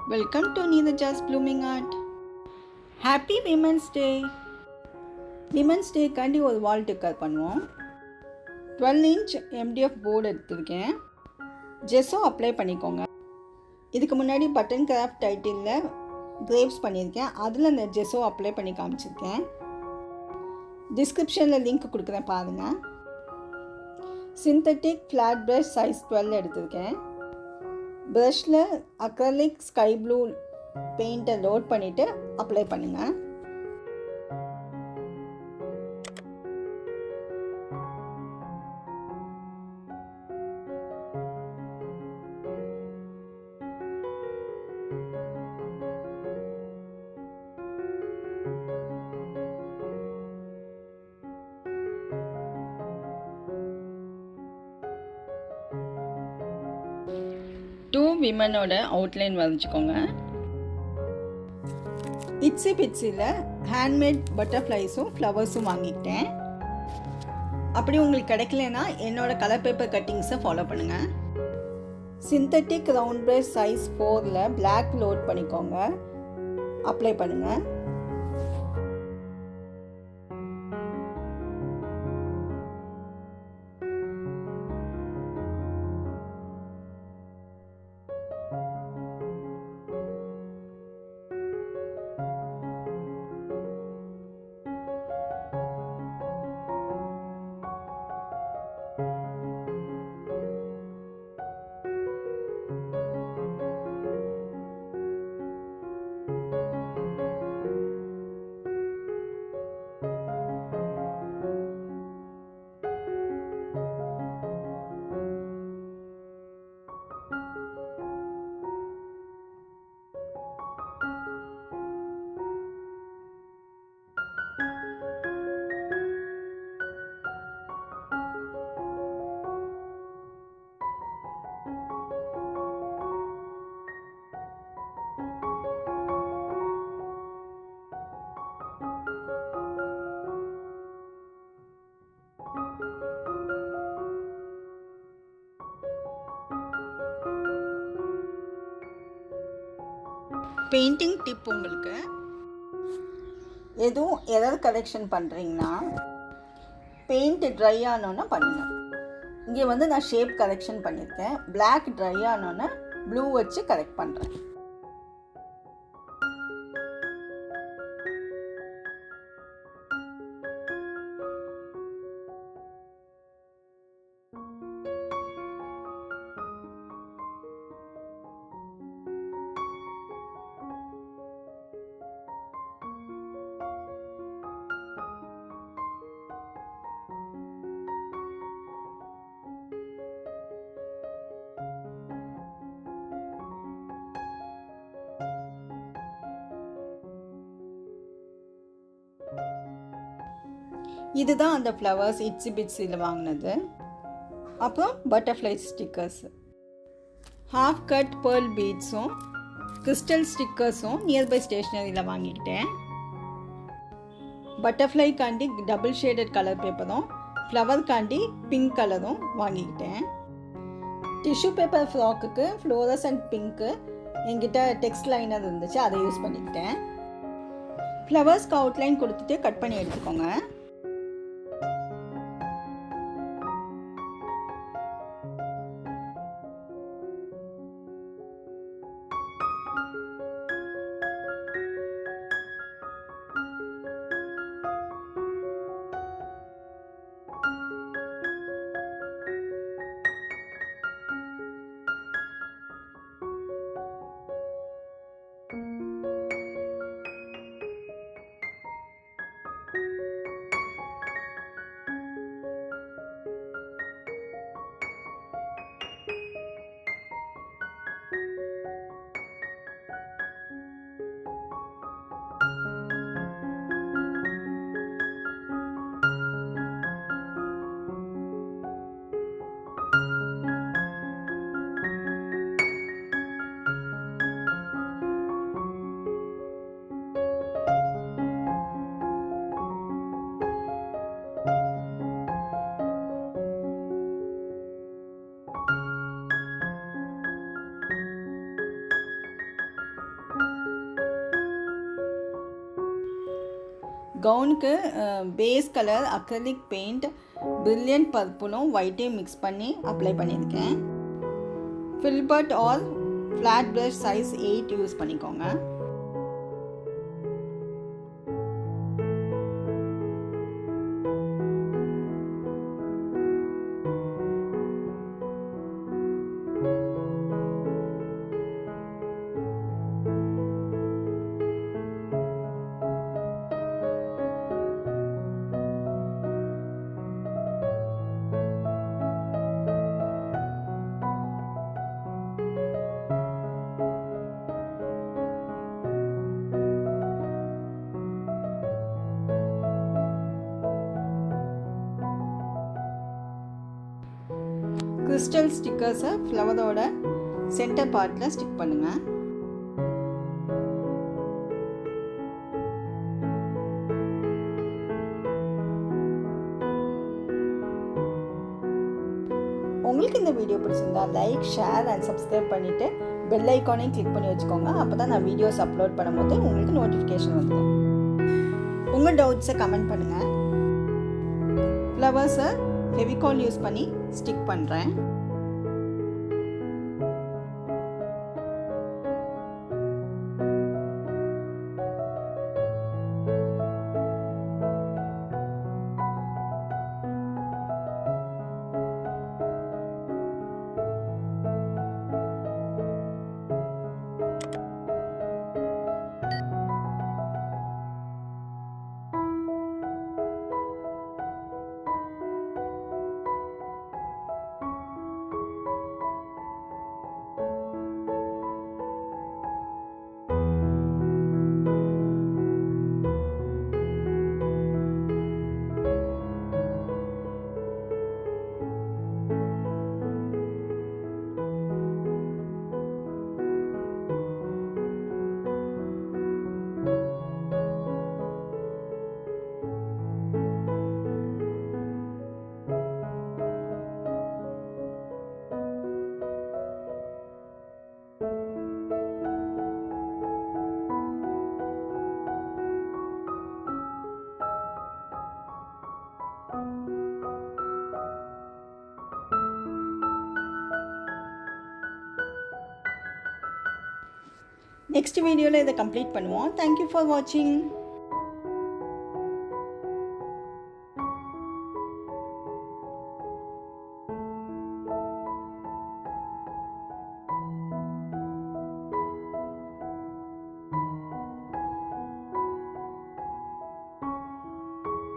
Welcome to Neeraja's Blooming Art. Happy Women's Day. Women's Day காண்டி ஒரு வால் decker பண்ணுவோம். 12 inch MDF board எடுத்துருக்கேன். ஜெஸ்ஸோ apply பண்ணிக்கோங்க. இதுக்கு முன்னாடி பட்டன் கிராஃப்ட் டைட்டிலில் கிரேப்ஸ் பண்ணியிருக்கேன். அதில் இந்த ஜெஸ்ஸோ அப்ளை பண்ணி காமிச்சிருக்கேன். டிஸ்கிரிப்ஷனில் லிங்க் கொடுக்குறேன் பாருங்கள். சிந்தட்டிக் ஃப்ளாட் ப்ரஷ் சைஸ் 12 எடுத்திருக்கேன். ப்ரஷில் அக்ரலிக் ஸ்கை ப்ளூ பெயிண்ட்டை லோட் பண்ணிவிட்டு அப்ளை பண்ணுங்கள். டூ விமனோட அவுட்லைன் வரைஞ்சிக்கோங்க. இட்ஸி பிட்ஸில் ஹேண்ட்மேட் பட்டர்ஃப்ளைஸும் ஃப்ளவர்ஸும் வாங்கிக்கிட்டேன். அப்படி உங்களுக்கு கிடைக்கலனா என்னோட கலர் பேப்பர் கட்டிங்ஸை ஃபாலோ பண்ணுங்கள். சிந்தட்டிக் ரவுண்ட் ப்ரஷ் சைஸ் 4ல் பிளாக் லோட் பண்ணிக்கோங்க. அப்ளை பண்ணுங்கள். பெயிண்டிங் டிப், உங்களுக்கு எதுவும் எரர் கரெக்ஷன் பண்ணுறீங்கன்னா பெயிண்ட் ட்ரை ஆனோன்னு பண்ணுங்கள். இங்கே நான் ஷேப் கரெக்ஷன் பண்ணியிருக்கேன். பிளாக் ட்ரை ஆனோன்னு ப்ளூ வச்சு கரெக்ட் பண்ணுறேன். இதுதான் அந்த ஃப்ளவர்ஸ் இட்ஸி பிட்ஸில் வாங்கினது. அப்புறம் butterfly stickers, half cut pearl பீட்ஸும் கிறிஸ்டல் ஸ்டிக்கர்ஸும் நியர்பை ஸ்டேஷ்னரியில் வாங்கிக்கிட்டேன். Butterfly candy double shaded colour பேப்பரும் ஃப்ளவர் காண்டி பிங்க் கலரும் வாங்கிக்கிட்டேன். டிஷ்யூ பேப்பர் ஃப்ராக்குக்கு ஃப்ளோரசன்ட் பிங்க்கு என்கிட்ட டெக்ஸ்ட் லைனர் இருந்துச்சு, அதை யூஸ் பண்ணிக்கிட்டேன். ஃப்ளவர்ஸ்க்கு அவுட்லைன் கொடுத்துட்டு கட் பண்ணி எடுத்துக்கோங்க. கவுனுக்கு base colour acrylic paint brilliant பர்பிளும் ஒயிட்டையும் மிக்ஸ் பண்ணி அப்ளை பண்ணியிருக்கேன். Filbert or flat brush size 8 use பண்ணிக்கோங்க. கிறிஸ்டல் ஸ்டிக்கர்ஸை ஃப்ளவரோட சென்டர் பார்ட்டில் ஸ்டிக் பண்ணுங்கள். உங்களுக்கு இந்த வீடியோ பிடிச்சிருந்தா லைக், ஷேர் அண்ட் சப்ஸ்கிரைப் பண்ணிவிட்டு பெல் ஐக்கானையும் கிளிக் பண்ணி வச்சுக்கோங்க. அப்போ தான் நான் வீடியோஸ் அப்லோட் பண்ணும்போது உங்களுக்கு நோட்டிஃபிகேஷன் வந்துடும். உங்கள் டவுட்ஸை கமெண்ட் பண்ணுங்கள். ஃப்ளவர்ஸை ஃபெவிகால் யூஸ் பண்ணி ஸ்டிக் பண்ணுறேன். நெக்ஸ்ட் வீடியோவில் இதை கம்ப்ளீட் பண்ணுவோம். தேங்க்யூ ஃபார் வாட்சிங்.